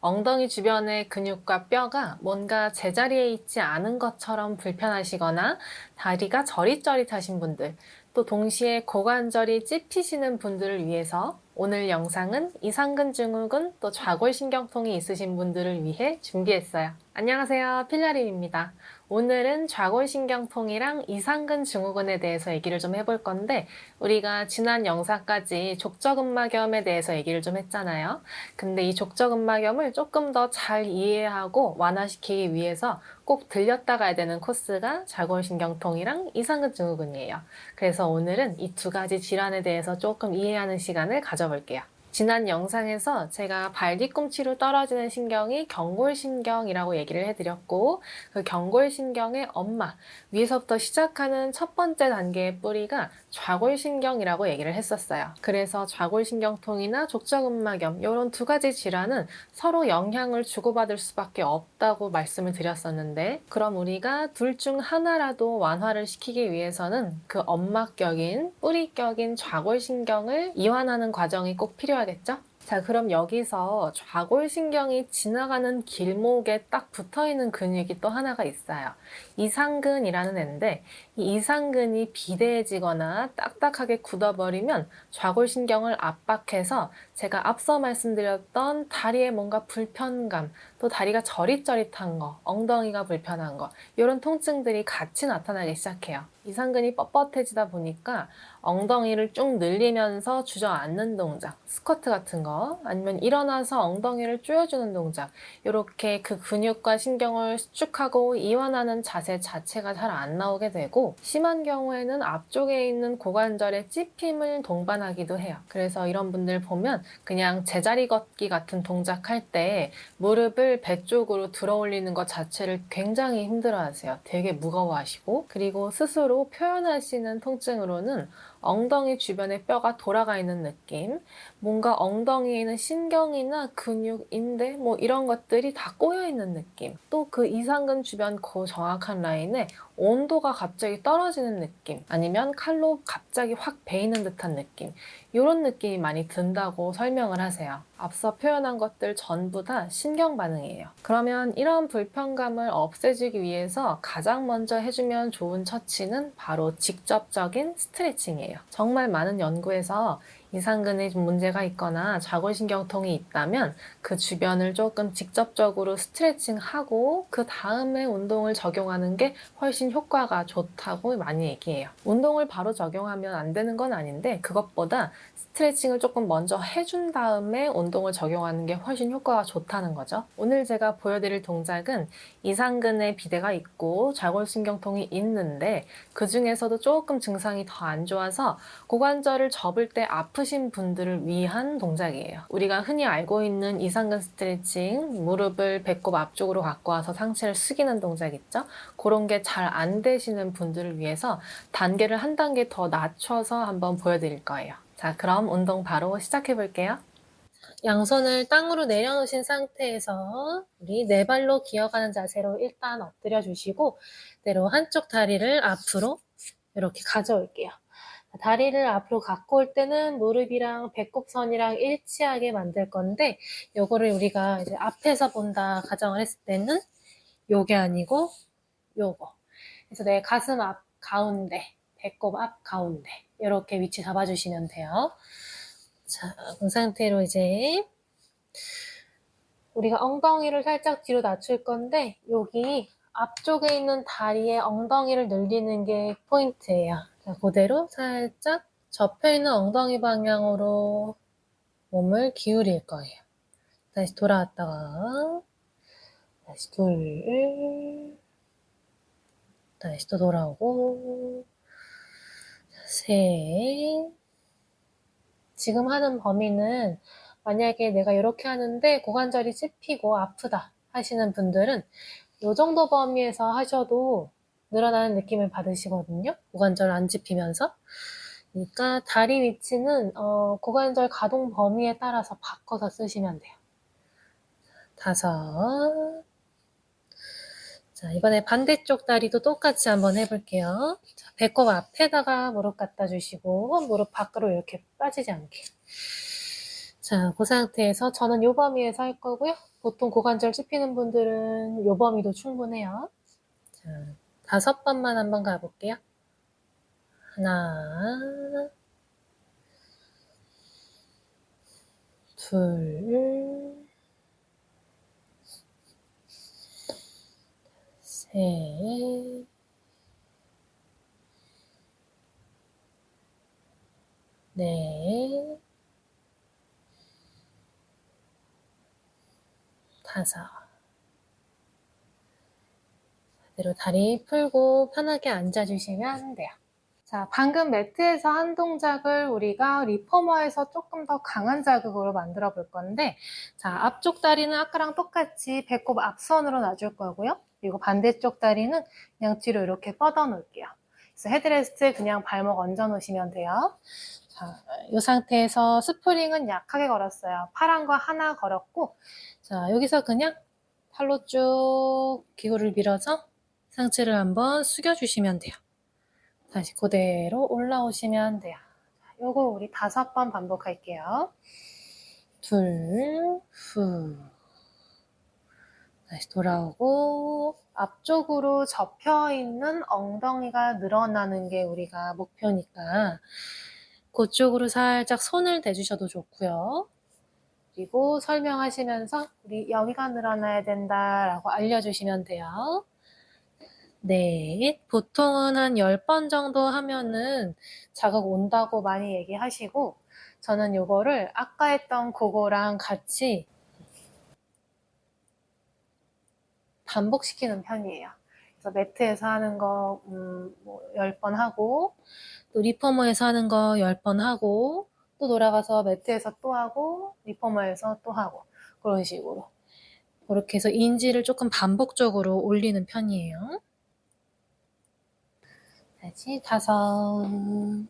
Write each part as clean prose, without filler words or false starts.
엉덩이 주변의 근육과 뼈가 뭔가 제자리에 있지 않은 것처럼 불편하시거나 다리가 저릿저릿하신 분들, 또 동시에 고관절이 찝히시는 분들을 위해서 오늘 영상은 이상근 증후군 또 좌골신경통이 있으신 분들을 위해 준비했어요. 안녕하세요, 필라림입니다. 오늘은 좌골신경통이랑 이상근 증후군에 대해서 얘기를 좀 해볼 건데, 우리가 지난 영상까지 족저근막염에 대해서 얘기를 좀 했잖아요. 근데 이 족저근막염을 조금 더 잘 이해하고 완화시키기 위해서 꼭 들렸다 가야 되는 코스가 좌골신경통이랑 이상근 증후군이에요. 그래서 오늘은 이 두 가지 질환에 대해서 조금 이해하는 시간을 가져볼게요. 지난 영상에서 제가 발 뒤꿈치로 떨어지는 신경이 경골신경이라고 얘기를 해드렸고, 그 경골신경의 엄마, 위에서부터 시작하는 첫 번째 단계의 뿌리가 좌골신경이라고 얘기를 했었어요. 그래서 좌골신경통이나 족저근막염 이런 두 가지 질환은 서로 영향을 주고받을 수밖에 없다고 말씀을 드렸었는데, 그럼 우리가 둘 중 하나라도 완화를 시키기 위해서는 그 엄마격인 뿌리격인 좌골신경을 이완하는 과정이 꼭 필요하겠죠? 자, 그럼 여기서 좌골신경이 지나가는 길목에 딱 붙어있는 근육이 또 하나가 있어요. 이상근이라는 애인데, 이 이상근이 비대해지거나 딱딱하게 굳어버리면 좌골신경을 압박해서 제가 앞서 말씀드렸던 다리에 뭔가 불편감, 또 다리가 저릿저릿한 거, 엉덩이가 불편한 거, 이런 통증들이 같이 나타나기 시작해요. 이상근이 뻣뻣해지다 보니까 엉덩이를 쭉 늘리면서 주저앉는 동작, 스쿼트 같은 거, 아니면 일어나서 엉덩이를 조여주는 동작, 이렇게 그 근육과 신경을 수축하고 이완하는 자세 자체가 잘 안 나오게 되고, 심한 경우에는 앞쪽에 있는 고관절의 찝힘을 동반하기도 해요. 그래서 이런 분들 보면 그냥 제자리 걷기 같은 동작 할 때 무릎을 배 쪽으로 들어 올리는 것 자체를 굉장히 힘들어 하세요. 되게 무거워하시고, 그리고 스스로 표현하시는 통증으로는 엉덩이 주변에 뼈가 돌아가 있는 느낌, 뭔가 엉덩이에는 신경이나 근육, 인대 뭐 이런 것들이 다 꼬여 있는 느낌, 또 그 이상근 주변 그 정확한 라인에 온도가 갑자기 떨어지는 느낌, 아니면 칼로 갑자기 확 베이는 듯한 느낌, 이런 느낌이 많이 든다고 설명을 하세요. 앞서 표현한 것들 전부 다 신경 반응이에요. 그러면 이런 불편감을 없애주기 위해서 가장 먼저 해주면 좋은 처치는 바로 직접적인 스트레칭이에요. 정말 많은 연구에서 이상근에 좀 문제가 있거나 좌골신경통이 있다면 그 주변을 조금 직접적으로 스트레칭하고 그 다음에 운동을 적용하는 게 훨씬 효과가 좋다고 많이 얘기해요. 운동을 바로 적용하면 안 되는 건 아닌데, 그것보다 스트레칭을 조금 먼저 해준 다음에 운동을 적용하는 게 훨씬 효과가 좋다는 거죠. 오늘 제가 보여드릴 동작은 이상근에 비대가 있고 좌골신경통이 있는데, 그 중에서도 조금 증상이 더 안 좋아서 고관절을 접을 때 아프신 분들을 위한 동작이에요. 우리가 흔히 알고 있는 이상근 스트레칭, 무릎을 배꼽 앞쪽으로 갖고 와서 상체를 숙이는 동작 있죠? 그런 게 잘 안 되시는 분들을 위해서 단계를 한 단계 더 낮춰서 한번 보여드릴 거예요. 자, 그럼 운동 바로 시작해 볼게요. 양손을 땅으로 내려놓으신 상태에서 우리 네 발로 기어가는 자세로 일단 엎드려 주시고, 그대로 한쪽 다리를 앞으로 이렇게 가져올게요. 다리를 앞으로 갖고 올 때는 무릎이랑 배꼽선이랑 일치하게 만들 건데, 요거를 우리가 이제 앞에서 본다 가정을 했을 때는 요게 아니고 요거. 그래서 내 가슴 앞 가운데, 배꼽 앞 가운데 이렇게 위치 잡아주시면 돼요. 자, 그 상태로 이제 우리가 엉덩이를 살짝 뒤로 낮출 건데, 여기 앞쪽에 있는 다리에 엉덩이를 늘리는 게 포인트예요. 자, 그대로 살짝 접혀있는 엉덩이 방향으로 몸을 기울일 거예요. 다시 돌아왔다가 다시 둘, 다시 또 돌아오고, 셋. 지금 하는 범위는 만약에 내가 이렇게 하는데 고관절이 찝히고 아프다 하시는 분들은 이 정도 범위에서 하셔도 늘어나는 느낌을 받으시거든요. 고관절 안 찝히면서. 그러니까 다리 위치는 고관절 가동 범위에 따라서 바꿔서 쓰시면 돼요. 다섯. 자, 이번에 반대쪽 다리도 똑같이 한번 해볼게요. 자, 배꼽 앞에다가 무릎 갖다 주시고 무릎 밖으로 이렇게 빠지지 않게. 자, 그 상태에서 저는 요 범위에서 할 거고요. 보통 고관절 찝히는 분들은 요 범위도 충분해요. 자, 5번만 한번 가볼게요. 하나, 둘, 셋, 넷, 5. 그대로 다리 풀고 편하게 앉아주시면 돼요. 자, 방금 매트에서 한 동작을 우리가 리포머에서 조금 더 강한 자극으로 만들어 볼 건데, 자, 앞쪽 다리는 아까랑 똑같이 배꼽 앞선으로 놔줄 거고요. 그리고 반대쪽 다리는 그냥 뒤로 이렇게 뻗어 놓을게요. 그래서 헤드레스트에 그냥 발목 얹어 놓으시면 돼요. 자, 이 상태에서 스프링은 약하게 걸었어요. 파란 거 하나 걸었고, 자, 여기서 그냥 팔로 쭉 기구를 밀어서 상체를 한번 숙여주시면 돼요. 다시 그대로 올라오시면 돼요. 요거 우리 5번 반복할게요. 둘, 후. 다시 돌아오고 앞쪽으로 접혀있는 엉덩이가 늘어나는 게 우리가 목표니까 그쪽으로 살짝 손을 대주셔도 좋고요. 그리고 설명하시면서 우리 여기가 늘어나야 된다라고 알려주시면 돼요. 네, 보통은 한 10번 정도 하면은 자극 온다고 많이 얘기하시고, 저는 요거를 아까 했던 그거랑 같이 반복시키는 편이에요. 그래서 매트에서 하는 거, 10번 하고, 또 리포머에서 하는 거 10번 하고, 또 돌아가서 매트에서 또 하고, 리포머에서 또 하고, 그런 식으로. 그렇게 해서 인지를 조금 반복적으로 올리는 편이에요. 다시 5.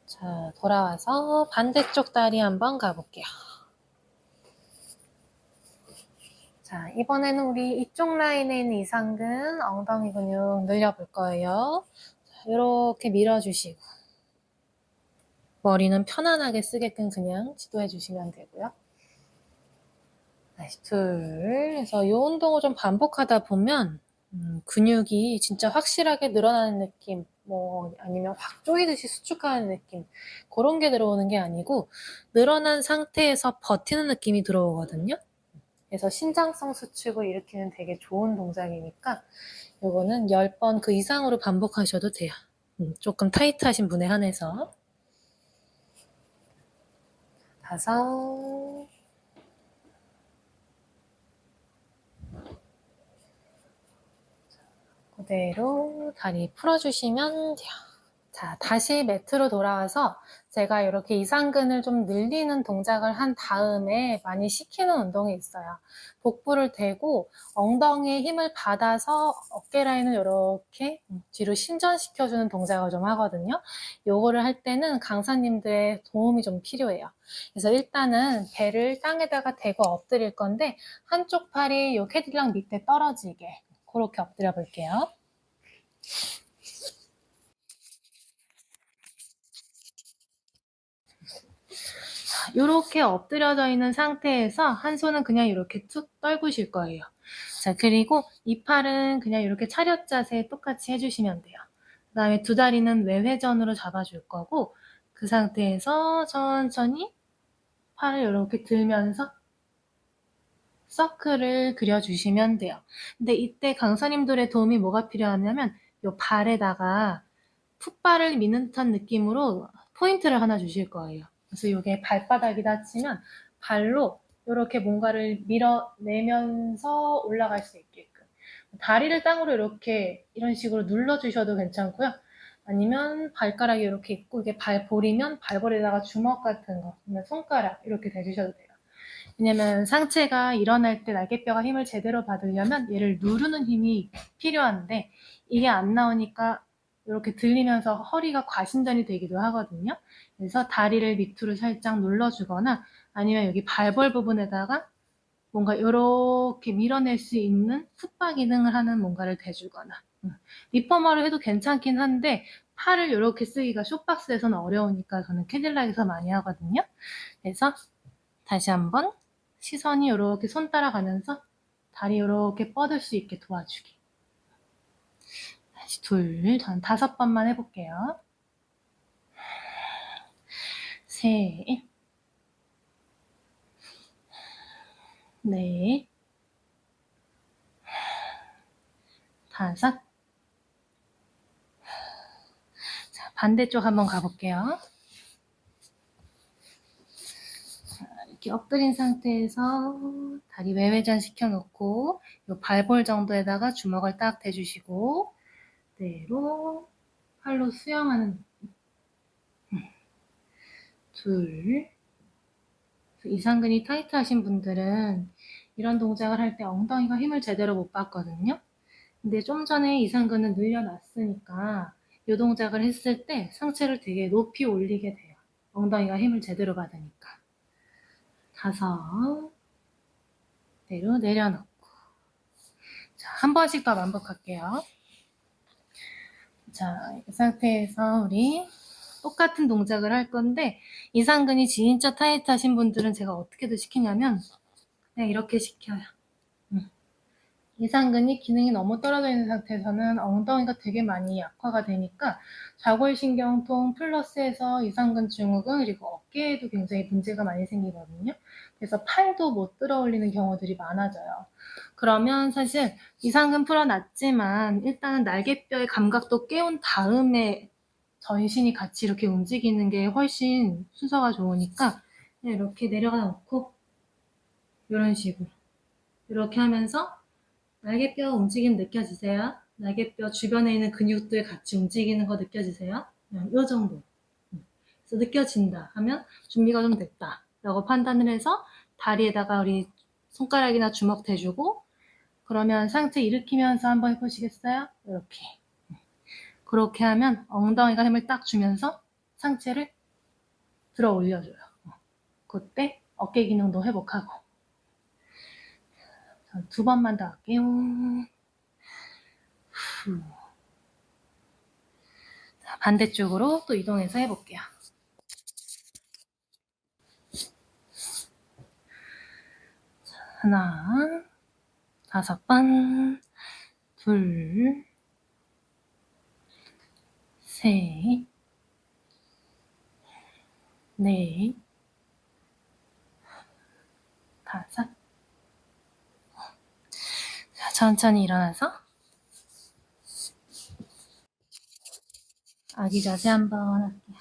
자, 돌아와서 반대쪽 다리 한번 가볼게요. 자, 이번에는 우리 이쪽 라인에 있는 이상근 엉덩이 근육 늘려볼 거예요. 자, 이렇게 밀어주시고 머리는 편안하게 쓰게끔 그냥 지도해 주시면 되고요. 다시 둘 해서 이 운동을 좀 반복하다 보면 근육이 진짜 확실하게 늘어나는 느낌, 뭐 아니면 확 조이듯이 수축하는 느낌, 그런 게 들어오는 게 아니고 늘어난 상태에서 버티는 느낌이 들어오거든요. 그래서 신장성 수축을 일으키는 되게 좋은 동작이니까 요거는 10번 그 이상으로 반복하셔도 돼요. 조금 타이트하신 분에 한해서. 5. 그대로 다리 풀어주시면 돼요. 자, 다시 매트로 돌아와서 제가 이렇게 이상근을 좀 늘리는 동작을 한 다음에 많이 시키는 운동이 있어요. 복부를 대고 엉덩이에 힘을 받아서 어깨 라인을 이렇게 뒤로 신전시켜주는 동작을 좀 하거든요. 요거를 할 때는 강사님들의 도움이 좀 필요해요. 그래서 일단은 배를 땅에다가 대고 엎드릴 건데 한쪽 팔이 요 캐딜락 밑에 떨어지게 그렇게 엎드려 볼게요. 이렇게 엎드려져 있는 상태에서 한 손은 그냥 이렇게 툭 떨구실 거예요. 자, 그리고 이 팔은 그냥 이렇게 차렷 자세 똑같이 해주시면 돼요. 그 다음에 두 다리는 외회전으로 잡아줄 거고 그 상태에서 천천히 팔을 이렇게 들면서 서클을 그려주시면 돼요. 근데 이때 강사님들의 도움이 뭐가 필요하냐면 이 발에다가 풋발을 미는 듯한 느낌으로 포인트를 하나 주실 거예요. 그래서 이게 발바닥이 닿치면 발로 이렇게 뭔가를 밀어내면서 올라갈 수 있게끔 다리를 땅으로 이렇게 이런 식으로 눌러주셔도 괜찮고요. 아니면 발가락이 이렇게 있고 이게 발볼이면 발볼에다가 주먹 같은 거, 아니면 손가락 이렇게 대주셔도 돼요. 왜냐면 상체가 일어날 때 날개뼈가 힘을 제대로 받으려면 얘를 누르는 힘이 필요한데 이게 안 나오니까 이렇게 들리면서 허리가 과신전이 되기도 하거든요. 그래서 다리를 밑으로 살짝 눌러주거나 아니면 여기 발볼 부분에다가 뭔가 이렇게 밀어낼 수 있는 풋바 기능을 하는 뭔가를 대주거나 리퍼머를 해도 괜찮긴 한데 팔을 이렇게 쓰기가 숏박스에서는 어려우니까 저는 캐딜락에서 많이 하거든요. 그래서 다시 한번 시선이 이렇게 손 따라가면서 다리 이렇게 뻗을 수 있게 도와주기. 다시 둘, 전 5번만 해볼게요. 셋, 넷, 5. 자, 반대쪽 한번 가볼게요. 이렇게 엎드린 상태에서 다리 외회전 시켜놓고 요 발볼 정도에다가 주먹을 딱 대주시고 그대로 팔로 수영하는 둘. 이상근이 타이트하신 분들은 이런 동작을 할 때 엉덩이가 힘을 제대로 못 받거든요. 근데 좀 전에 이상근은 늘려놨으니까 이 동작을 했을 때 상체를 되게 높이 올리게 돼요. 엉덩이가 힘을 제대로 받으니까. 5. 그대로 내려놓고. 자, 한 번씩 더 반복할게요. 자, 이 상태에서 우리 똑같은 동작을 할 건데 이상근이 진짜 타이트하신 분들은 제가 어떻게도 시키냐면 그냥 이렇게 시켜요. 이상근이 기능이 너무 떨어져 있는 상태에서는 엉덩이가 되게 많이 약화가 되니까 좌골신경통 플러스해서 이상근 증후군 그리고 어깨에도 굉장히 문제가 많이 생기거든요. 그래서 팔도 못 들어 올리는 경우들이 많아져요. 그러면 사실 이상근 풀어놨지만 일단은 날개뼈의 감각도 깨운 다음에 전신이 같이 이렇게 움직이는 게 훨씬 순서가 좋으니까 그냥 이렇게 내려가 놓고 이런 식으로 이렇게 하면서 날개뼈 움직임 느껴지세요? 날개뼈 주변에 있는 근육들 같이 움직이는 거 느껴지세요? 그냥 이 정도. 그래서 느껴진다 하면 준비가 좀 됐다 라고 판단을 해서 다리에다가 우리 손가락이나 주먹 대주고 그러면 상체 일으키면서 한번 해보시겠어요? 이렇게. 그렇게 하면 엉덩이가 힘을 딱 주면서 상체를 들어 올려줘요. 그때 어깨 기능도 회복하고. 2번만 더 할게요. 자, 반대쪽으로 또 이동해서 해볼게요. 하나, 5번, 둘, 셋, 넷, 5. 자, 천천히 일어나서 아기 자세 한번 할게요.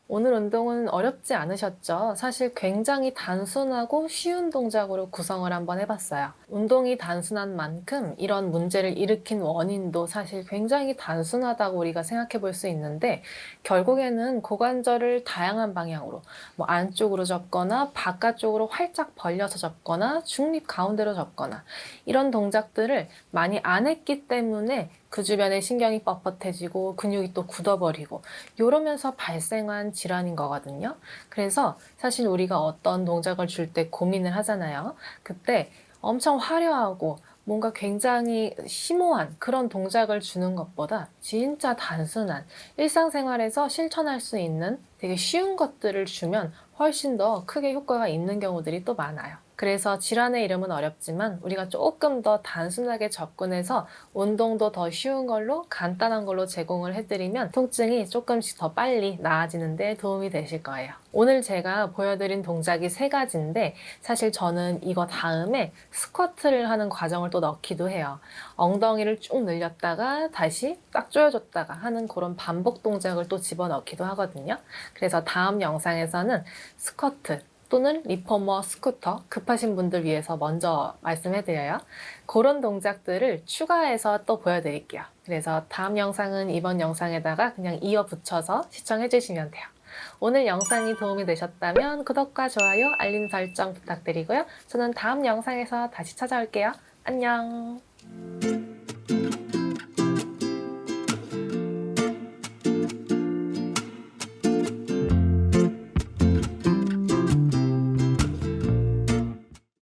오늘 운동은 어렵지 않으셨죠? 사실 굉장히 단순하고 쉬운 동작으로 구성을 한번 해봤어요. 운동이 단순한 만큼 이런 문제를 일으킨 원인도 사실 굉장히 단순하다고 우리가 생각해 볼 수 있는데 결국에는 고관절을 다양한 방향으로 뭐 안쪽으로 접거나 바깥쪽으로 활짝 벌려서 접거나 중립 가운데로 접거나 이런 동작들을 많이 안 했기 때문에 그 주변에 신경이 뻣뻣해지고 근육이 또 굳어버리고 이러면서 발생한 질환인 거거든요. 그래서 사실 우리가 어떤 동작을 줄 때 고민을 하잖아요. 그때 엄청 화려하고 뭔가 굉장히 심오한 그런 동작을 주는 것보다 진짜 단순한 일상생활에서 실천할 수 있는 되게 쉬운 것들을 주면 훨씬 더 크게 효과가 있는 경우들이 또 많아요. 그래서 질환의 이름은 어렵지만 우리가 조금 더 단순하게 접근해서 운동도 더 쉬운 걸로 간단한 걸로 제공을 해드리면 통증이 조금씩 더 빨리 나아지는 데 도움이 되실 거예요. 오늘 제가 보여드린 동작이 3가지인데 사실 저는 이거 다음에 스쿼트를 하는 과정을 또 넣기도 해요. 엉덩이를 쭉 늘렸다가 다시 딱 조여줬다가 하는 그런 반복 동작을 또 집어넣기도 하거든요. 그래서 다음 영상에서는 스쿼트 또는 리포머 스쿠터 급하신 분들 위해서 먼저 말씀해드려요. 그런 동작들을 추가해서 또 보여드릴게요. 그래서 다음 영상은 이번 영상에다가 그냥 이어 붙여서 시청해주시면 돼요. 오늘 영상이 도움이 되셨다면 구독과 좋아요, 알림 설정 부탁드리고요. 저는 다음 영상에서 다시 찾아올게요. 안녕.